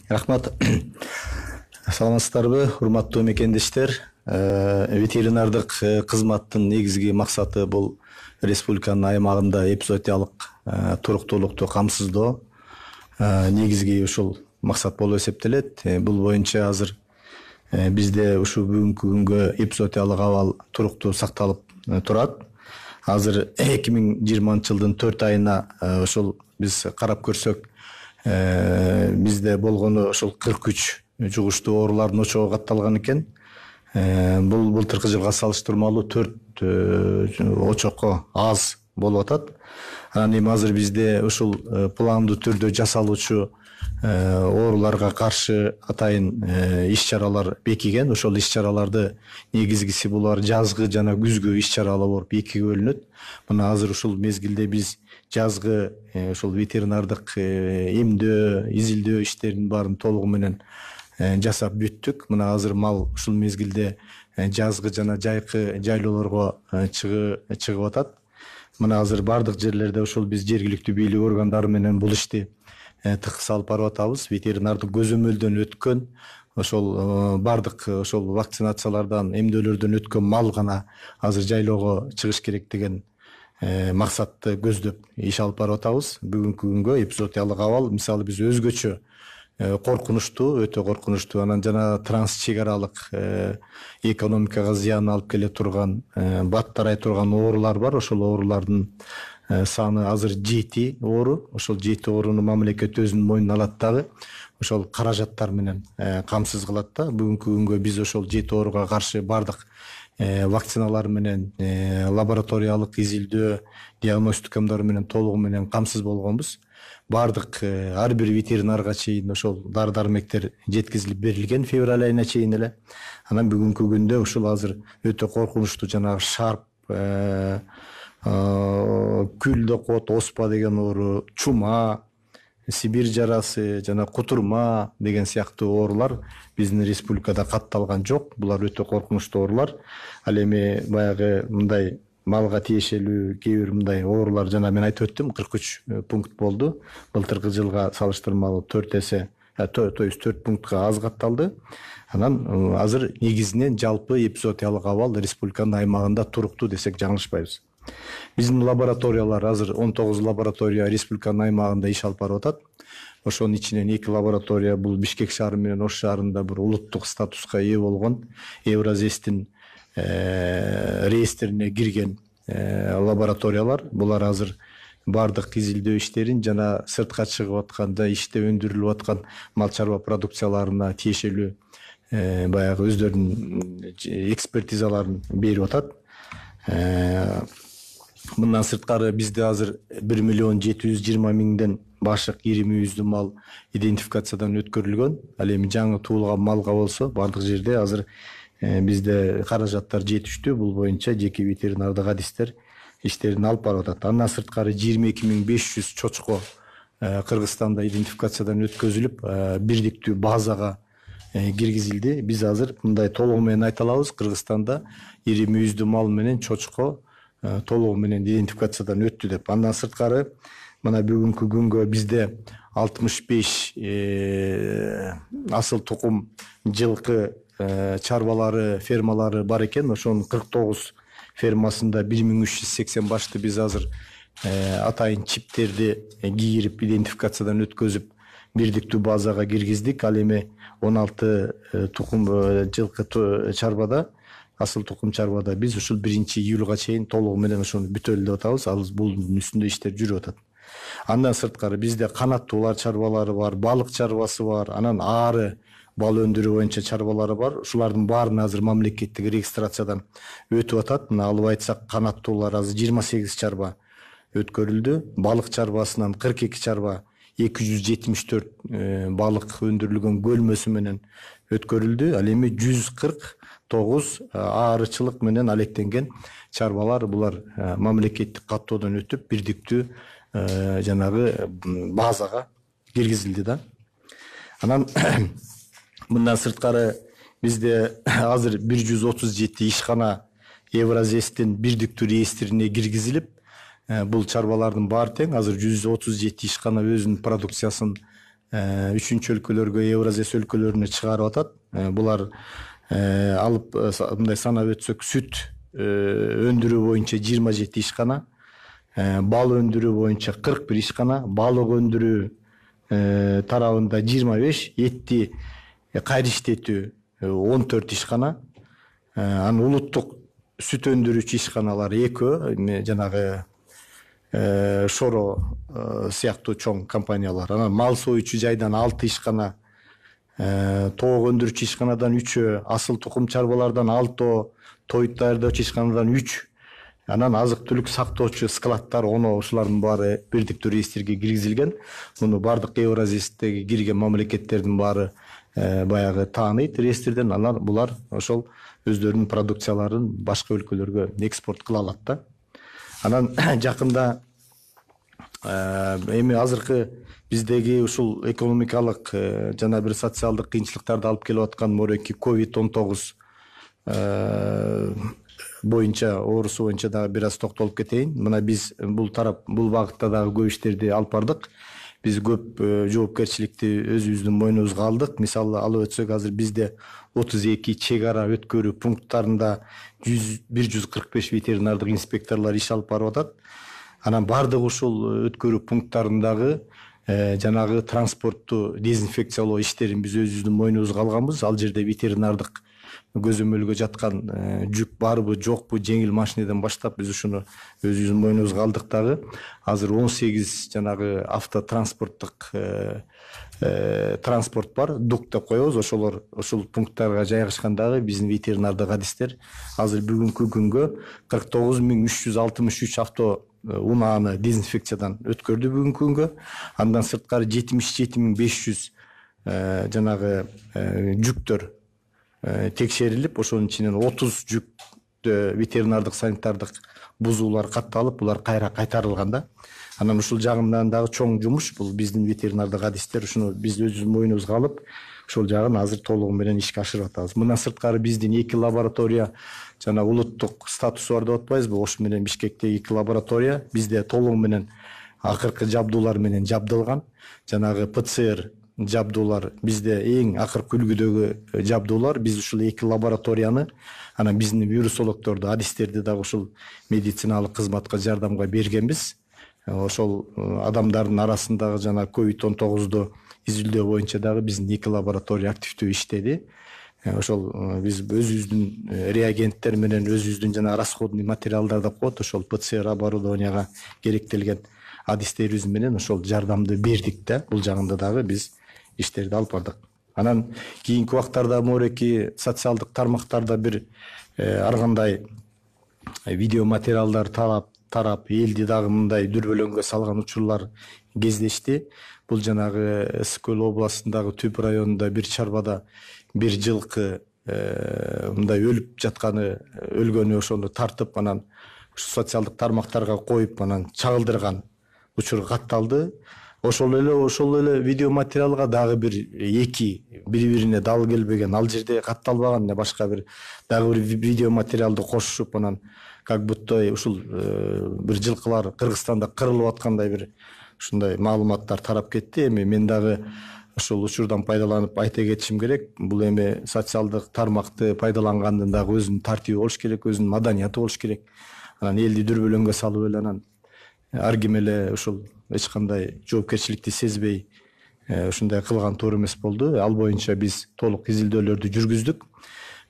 Рахмат. Саламатсыздарбы, урматтуу мекендештер. Ветеринардык кызматтын негизги максаты бул республиканын аймагында эпизоотиялык туруктуулукту камсыздоо. Негизги ушул максат болуп эсептелет. Бул боюнча азыр бизде ушул бүгүнкү күнгө эпизоотиялык абал туруктуу сакталып турат. Азыр 2020-жылдын 4 айына ушул биз карап көрсөк, бизде болгону ошол 43 жугуштуу оорулардын очогу катталган экен. Бул былтыркы жылга салыштырмалуу 4 очокко аз болуп атат. Анан эми азыр бизде ушул пландуу түрдө жасалуучу ооруларга каршы атайын иш-чаралар бекиген. Ошол иш-чараларды негизгиси булар жазгы жана күзгү иш-чаралар болуп экиге бөлүнөт. Мына азыр ушул мезгилде биз жазгы ошол ветеринардык эмдөө, изилдөө иштерин баарын толугу менен жасап бүттүк. Мына азыр мал ушул мезгилде жазгы жана жайкы жайлоолорго чыгып атат. Мына азыр бардык жерлерде ошол биз жергиликтүү бийлик органдары менен бул ишти тыкыс алып барып атабыз. Ветеринардык көзөмөлдөн өткөн, ошол бардык ошол вакцинациялардан, эмдөөлөрдөн өткөн мал гана азыр жайлоого чыгыш керек деген максатты көздөп иш алып барып атабыз. Бүгүнкү күнгө эпизоотиялык абал мисалы биз өзгөчө коркунучтуу, өтө коркунучтуу, анан жана трансчек аралык экономикага зыян алып келе турган, баттарай турган оорулар бар. Ошол оорулардын саны азыр 7 оору. Ошол 7 ооруну мамлекет өзүнүн мойнуна алат дагы. Ошол каражаттар менен камсыз кылат да. Бүгүнкү күнгө биз ошол 7 ооруга каршы бардык вакциналар менен, лабораториялык изилдөө, диагностикамдар менен толугу менен камсыз болгонбуз. Бардык ар бир ветеринарга чейин ошол дары-дармектер жеткизилип берилген февраль айына чейин эле. Анан бүгүнкү күндө ушул азыр өтө коркунучтуу жанагы шарп, күлдө кот, оспа деген оору, чума, Сибирь жарасы жана кутурма деген сыяктуу оорулар биздин республикада катталган жок. Булар өтө коркунучтуу оорулар. Ал эми баягы мындай малга тиешелүү кээ бир мындай оорулар жана мен айтып өттүм, 43 пункт болду. Былтыркы жылга салыштырмалуу 4 эсе, то есть 4 пунктка аз катталды. Анан азыр негизинен жалпы эпизоотиялык абал республиканын аймагында туруктуу десек жаңылышпайбыз. Биздин лабораториялар азыр 19 лаборатория республиканын аймагында иш алып барып атат. Ошонун ичинен 2 лаборатория бул Бишкек шаары менен Ош шаарында бир улуттук статуска ээ болгон, Евразестин реестрине кирген лабораториялар. Булар азыр бардык изилдөө иштерин жана сыртка чыгып атканда иште өндүрүлүп аткан мал чарба продукцияларына тиешелүү баягы өздөрүнүн экспертизаларын берип атат. Мындан сырткары бизде азыр 1.720.000 башык ири мүйүздүү мал идентификациядан өткөрүлгөн. Ал эми жаңы туулган малга болсо бардык жерде азыр бизде каражаттар жетиштүү. Бул боюнча жеке ветеринардык адистер иштерин алып барып атат. Андан сырткары 22.500 чочко Кыргызстанда идентификациядан өткөзүлүп, бирдиктүү базага киргизилди. Биз азыр мындай толугу менен айта алабыз, Кыргызстанда ири мүйүздүү мал менен чочко толугу менен идентификациядан өттү деп. Андан сырткары мына бүгүнкү күнгө бизде 65 асыл тукум жылкы чарбалары, фермалары бар экен. Ошонун 49 фермасында 1380 башты биз азыр атайын чиптерди кийирип идентификациядан өткөзүп бирдиктүү базага киргиздик. Ал эми 16 тукум жылкы чарбада, асыл тукум чарбада биз ушул 1-июлга чейин толугу менен ошону бүтөлү деп атабыз. Ал бул үстүндө иштер жүрүп атат. Андан сырткары бизде канаттуулар чарбалары бар, балык чарбасы бар, анан ары бал өндүрүү боюнча чарбалары бар. Ушулардын баарын азыр мамлекеттик регистрациядан өтүп атат. Мына алып айтсак, канаттуулар азыр 28 чарба өткөрүлдү. Балык чарбасынан 42 чарба, 274 балык өндүрүлгөн көлмөсү менен өткөрүлдү. Ал эми 149 аарычылык менен алектенген чарбалар, булар мамлекеттик каттоодон өтүп, бирдиктүү жанагы базага киргизилди да. Анан мындан сырткары бизде азыр 137 ишкана Евразестин бирдиктүү реестрине киргизилип, бул чарбалардын баары тең азыр 137 ишкана өзүнүн продукциясын үчүнчү өлкөлөргө, Евразия өлкөлөрүнө чыгарып атат. Булар алып мындай санап өтсөк, сүт өндүрүү боюнча 27 ишкана, бал өндүрүү боюнча 41 ишкана, балык өндүрүү тарабында 25, этти кайра иштетүү 14 ишкана, анан улуттук сүт өндүрүүчү ишканалар экөө, жанагы Шоро сыяктуу чоң компаниялар. Анан мал союучу жайдан 6 ишкана, тоок өндүрүүчү ишканадан 3, асыл тукум чарбалардан 6, той даярдоочу ишканадан 3, анан азык түлүк сактоочу складтар 10, ушулардын баары бирдиктүү реестрге киргизилген. Муну бардык Евразиясыдагы кирген мамлекеттердин баары баягы тааныйт реестрден. Анан булар ошол өздөрүнүн продукцияларын башка өлкөлөргө экспорт кыла алат да. Анан жакында эми азыркы биздеги ушул экономикалык жана бир социалдык кыйынчылыктарды алып келип аткан моренки COVID-19 боюнча, оорусу боюнча дагы бир аз токтолуп кетейин. Мына биз бул багытта дагы көп иштерди алып бардык. Биз көп жоопкерчиликти өзүбүздүн мойнубузга алдык. Мисалы алып өтсөк, азыр бизде 32 чек ара өткөрүү пункттарында 145 ветеринардык инспекторлор иш алып барып атат. Анан бардык ушул өткөрүү пункттарындагы жанагы транспортту дезинфекциялоо иштерин биз өзүбүздүн мойнубузга алганбыз. Ал жерде ветеринардык көзөмөлгө жаткан жүк барбы, жокпу, жеңил машинеден баштап биз ушуну өзүбүздүн мойнубузга алдык дагы. Азыр 18 жанагы автотранспорттук транспорт бар, дук деп коебуз. Ошолор ушул пункттарга жайгашкан дагы биздин ветеринардык адистер азыр бүгүнкү күнгө 49.363 авто унааны дезинфекциядан өткөрдү бүгүнкү күнгө. Андан сырткары 77.500 жанагы жүктөр текшерилип, ошонун ичинен 30 жүктө ветеринардык санитардык бузуулар катталып, булар кайра кайтарылган да. Анан ушул жагынан дагы чоң жумуш, бул биздин ветеринардык адистер ушуну биз өзүбүздүн мойнубузга алып, ошол жагын азыр толугу менен ишке ашырып атабыз. Мындан сырткары биздин 2 лаборатория, жана улуттук статусу бар деп атпайбызбы, Ош менен Бишкектеги 2 лаборатория бизде толугу менен акыркы жабдуулар менен жабдылган. Жанагы ПЦР жабдуулар бизде эң акыркы үлгүдөгү жабдуулар. Биз ушул 2 лабораторияны, анан биздин вирусологдорду, адистерди дагы ушул медициналык кызматка жардамга бергенбиз. Ошол адамдардын арасындагы жана COVID-19 изилдөө боюнча дагы биздин 2 лаборатория активдүү иштеди. Ошол биз өзүбүздүн реагенттер менен, өзүбүздүн жана расходный материалдар деп коет, ошол ПЦР оборудованияга керектелген адистерибиз менен ошол жардамды бердик да. Бул жагында дагы биз иштерди алып бардык. Анан кийинки убактарда мореки социалдык тармактарда бир ар кандай видео материалдар тарап элди дагы мындай дүрбөлөңгө салган учурлар кездешти. Бул жанагы Ысык-Көл областындагы Түп районунда бир чарбада бир жылкы мындай өлүп жатканы, өлгөнү ошону тартып, анан социалдык тармактарга коюп, анан чагылдырган учур катталды. Ошол эле видео материалга дагы бир 2 бири-бирине дал келбеген, ал жерде катталбаган башка бир дагы бир видео материалды кошушуп, анан как будто ушул бир жылкылар Кыргызстанда кырылып аткандай бир ушундай маалыматтар тарап кетти. Эми мен дагы ушул учурдан пайдаланып айта кетишим керек. Бул эми социалдык тармакты пайдалангандын дагы өзүнүн тартиби болуш керек, өзүнүн маданияты болуш керек. Анан элди дүрбөлөңгө салып эле, анан ар ким эле ушул эч кандай жоопкерчиликти сезбей ушундай кылган туура эмес болду. Ал боюнча биз толук изилдөөлөрдү жүргүздүк.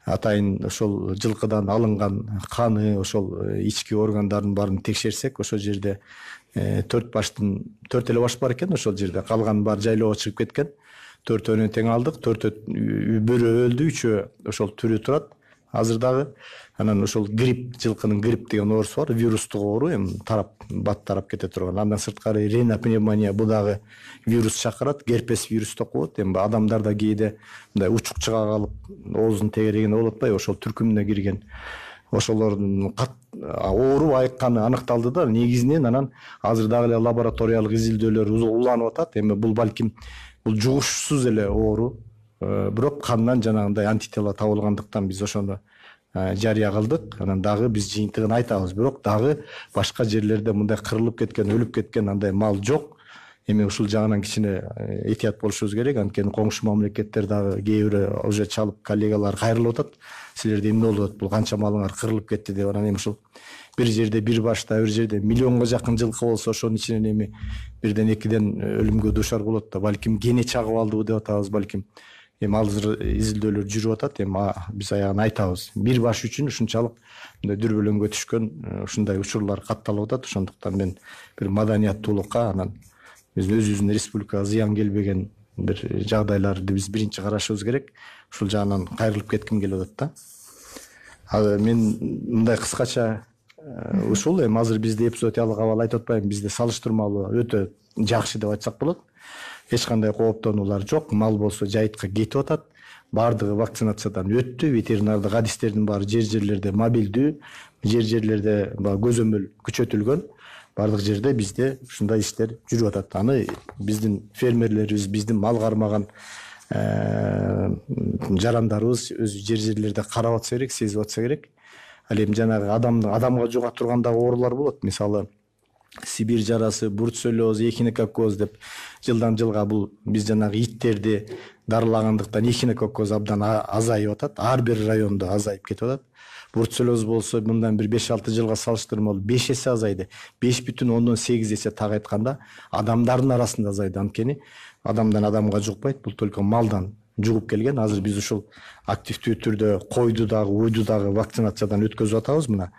Атайын ошол жылкыдан алынган каны, ошол ички органдардын баарын текшерсек, ошол жерде 4 эле баш бар экен. Ошол жерде калган баары жайлоого чыгып кеткен. 4-өнү тең алдык. 4-бирөө өлдү, 3-өө ошол тирүү турат азыр дагы. Анан ошол грипп, жылкынын грипп деген оорусу бар, вирустук оору, эми бат тарап кете турган. Андан сырткары ринопневмония, бул дагы вирус чакырат, герпес вирус деп коет. Эми адамдарда кээде мындай учукчуга калып, оозун тегерегине болуп атпайбы, ошол түркүмүнө кирген. Ошолордун оору айыкканы аныкталды да, негизинен. Анан азыр дагы эле лабораториялык изилдөөлөр уланып атат. Эми бул балким бул жугушсуз эле оору, бирок кандан жанагындай антитела табылгандыктан биз ошону жарыя кылдык. Анан дагы биз жыйынтыгын айтабыз, бирок дагы башка жерлерде мындай кырылып кеткен, өлүп кеткен андай мал жок. эми ушул жагынан кичине этият болушубуз керек. Анткени коңшу мамлекеттер дагы кээ бирөө уже чалып коллегалар кайрылып атат. Силерде эмне болуп атат, бул канча малыңар кырылып кетти деп. Анан эми ушул бир жерде бир башта, бир жерде миллионго жакын жылкы болсо, ошонун ичинен эми бирден экиден өлүмгө дуушар болот да. Балким гене чагып алдыбы деп атабыз, балким. Эми азыр изилдөөлөр жүрүп атат. Эми биз аягын айтабыз. Бир баш үчүн ушунчалык мындай дүрбөлөңгө түшкөн ушундай учурлар катталып атат. Ошондуктан мен бир маданияттуулукка, анан биздин өзүбүздүн республикага зыян келбеген бир жагдайларды биз биринчи карашыбыз керек. Ушул жагынан кайрылып кетким келип атат да. Мен мындай кыскача ушул эми азыр бизде эпизоотиялык абал айтып атпайбы, бизде салыштырмалуу өтө жакшы деп айтсак болот. Эч кандай кооптонуулар жок. Мал болсо жайытка кетип атат. Бардыгы вакцинациядан өттү. Ветеринардык адистердин баары жерлерде мобилдүү, жерлерде көзөмөл күчөтүлгөн. Бардык жерде бизде ушундай иштер жүрүп атат. Аны биздин фермерлерибиз, биздин мал кармаган жарандарыбыз өз жерлерде карап атса керек, сезип атса керек. Ал эми жанагы адамга жуга тургандагы оорулар болот. Мисалы Сибирь жарасы, бруцеллез, эхинококкоз деп жылдан жылга бул биз жанагы иттерди дарылагандыктан эхинококкоз абдан азайып атат. Ар бир райондо азайып кетип атат. Бруцеллез болсо мындан бир 5-6 жылга салыштырмалуу 5 эсе азайды. 5,8 эсе так айтканда адамдардын арасында азайды. Анткени адамдан адамга жукпайт, бул только малдан жугуп келген. Азыр биз ушул активдүү түрдө койду дагы, уйду дагы вакцинациядан өткөзүп атабыз мына.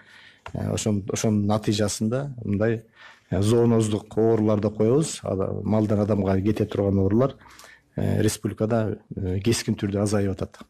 Ошонун натыйжасында мындай зооноздук ооруларды коебуз. Малдан адамга кете турган оорулар республикада кескин түрдө азайып атат.